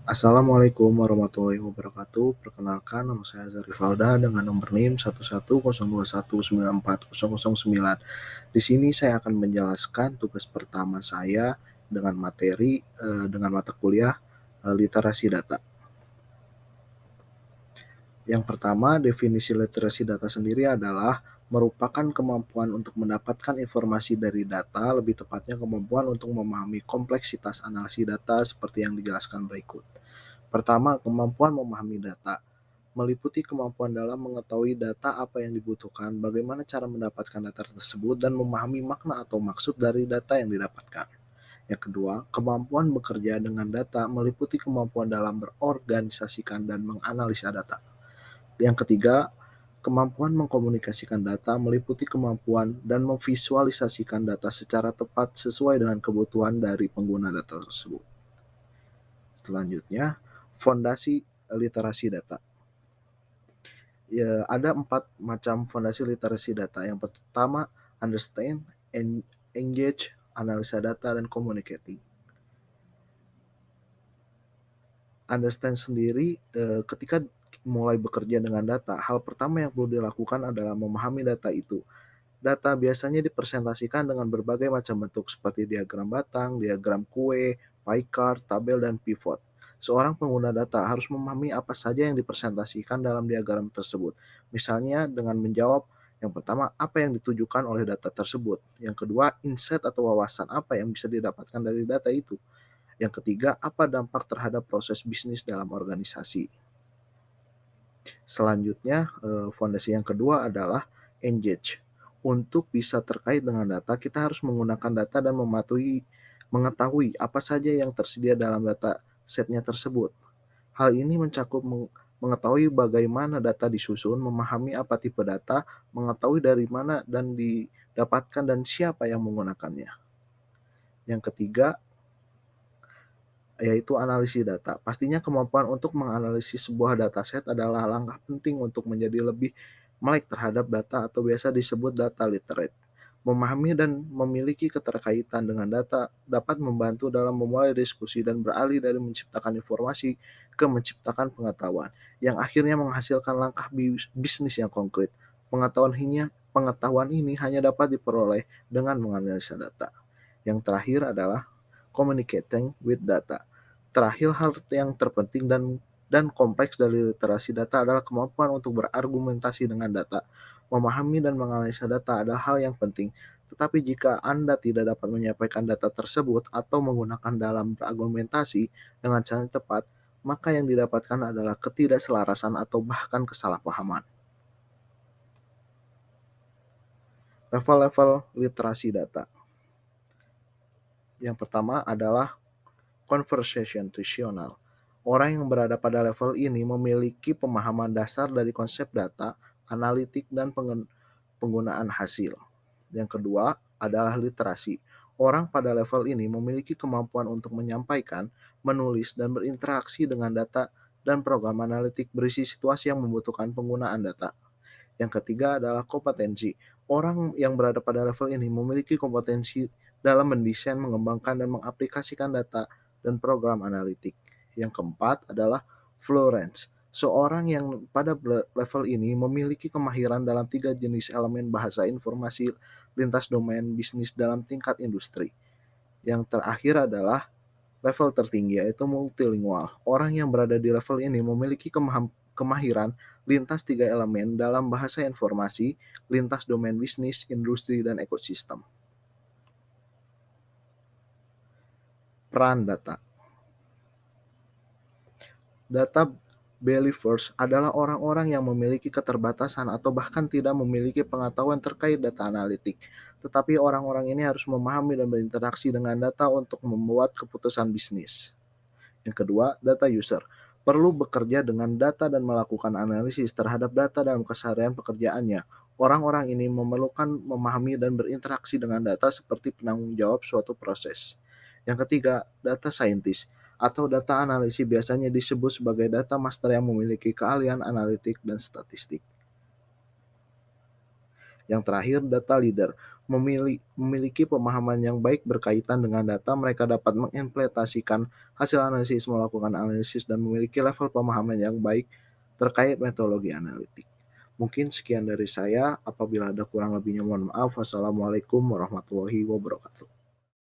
Assalamualaikum warahmatullahi wabarakatuh. Perkenalkan, nama saya Azhar Rivalda dengan nomor NIM 11021940009. Di sini saya akan menjelaskan tugas pertama saya dengan dengan mata kuliah literasi data. Yang pertama, definisi literasi data sendiri adalah merupakan kemampuan untuk mendapatkan informasi dari data, lebih tepatnya kemampuan untuk memahami kompleksitas analisis data seperti yang dijelaskan berikut. Pertama, kemampuan memahami data meliputi kemampuan dalam mengetahui data apa yang dibutuhkan, bagaimana cara mendapatkan data tersebut, dan memahami makna atau maksud dari data yang didapatkan. Yang kedua, kemampuan bekerja dengan data meliputi kemampuan dalam berorganisasikan dan menganalisa data. Yang ketiga, kemampuan mengkomunikasikan data meliputi kemampuan dan memvisualisasikan data secara tepat sesuai dengan kebutuhan dari pengguna data tersebut. Selanjutnya, fondasi literasi data. Ya, ada 4 macam fondasi literasi data. Yang pertama, understand, engage, analisa data, dan communicating. Understand sendiri, ketika mulai bekerja dengan data, hal pertama yang perlu dilakukan adalah memahami data itu. Data biasanya dipresentasikan dengan berbagai macam bentuk seperti diagram batang, diagram kue, pie chart, tabel, dan pivot. Seorang pengguna data harus memahami apa saja yang dipresentasikan dalam diagram tersebut. Misalnya dengan menjawab yang pertama, apa yang ditujukan oleh data tersebut. Yang kedua, insight atau wawasan apa yang bisa didapatkan dari data itu. Yang ketiga, apa dampak terhadap proses bisnis dalam organisasi. Selanjutnya, fondasi yang kedua adalah engage. Untuk bisa terkait dengan data, kita harus menggunakan data dan mengetahui apa saja yang tersedia dalam data setnya tersebut. Hal ini mencakup mengetahui bagaimana data disusun, memahami apa tipe data, mengetahui dari mana dan didapatkan dan siapa yang menggunakannya. Yang ketiga, yaitu analisis data. Pastinya kemampuan untuk menganalisis sebuah dataset adalah langkah penting untuk menjadi lebih melek terhadap data atau biasa disebut data literate. Memahami dan memiliki keterkaitan dengan data dapat membantu dalam memulai diskusi dan beralih dari menciptakan informasi ke menciptakan pengetahuan, yang akhirnya menghasilkan langkah bisnis yang konkret. Pengetahuan ini hanya dapat diperoleh dengan menganalisa data. Yang terakhir adalah communicating with data. Terakhir, hal yang terpenting dan kompleks dari literasi data adalah kemampuan untuk berargumentasi dengan data. Memahami dan menganalisa data adalah hal yang penting, tetapi jika Anda tidak dapat menyampaikan data tersebut atau menggunakan dalam berargumentasi dengan cara tepat, maka yang didapatkan adalah ketidakselarasan atau bahkan kesalahpahaman. Level-level literasi data. Yang pertama adalah conversational. Orang yang berada pada level ini memiliki pemahaman dasar dari konsep data, analitik, dan penggunaan hasil. Yang kedua adalah literasi. Orang pada level ini memiliki kemampuan untuk menyampaikan, menulis, dan berinteraksi dengan data dan program analitik berisi situasi yang membutuhkan penggunaan data. Yang ketiga adalah kompetensi. Orang yang berada pada level ini memiliki kompetensi dalam mendesain, mengembangkan, dan mengaplikasikan data dan program analitik. Yang keempat adalah fluence. Seorang yang pada level ini memiliki kemahiran dalam 3 jenis elemen bahasa informasi lintas domain bisnis dalam tingkat industri. Yang terakhir adalah level tertinggi, yaitu multilingual. Orang yang berada di level ini memiliki kemahiran lintas 3 elemen dalam bahasa informasi, lintas domain bisnis, industri, dan ekosistem. Peran data. Data believers adalah orang-orang yang memiliki keterbatasan atau bahkan tidak memiliki pengetahuan terkait data analitik. Tetapi orang-orang ini harus memahami dan berinteraksi dengan data untuk membuat keputusan bisnis. Yang kedua, data user. Perlu bekerja dengan data dan melakukan analisis terhadap data dalam keseharian pekerjaannya. Orang-orang ini memerlukan memahami dan berinteraksi dengan data seperti penanggung jawab suatu proses. Yang ketiga, data scientist atau data analisis biasanya disebut sebagai data master yang memiliki keahlian analitik dan statistik. Yang terakhir, data leader. memiliki pemahaman yang baik berkaitan dengan data, mereka dapat mengimplementasikan hasil analisis, melakukan analisis, dan memiliki level pemahaman yang baik terkait metodologi analitik. Mungkin sekian dari saya. Apabila ada kurang lebihnya mohon maaf. Wassalamualaikum warahmatullahi wabarakatuh.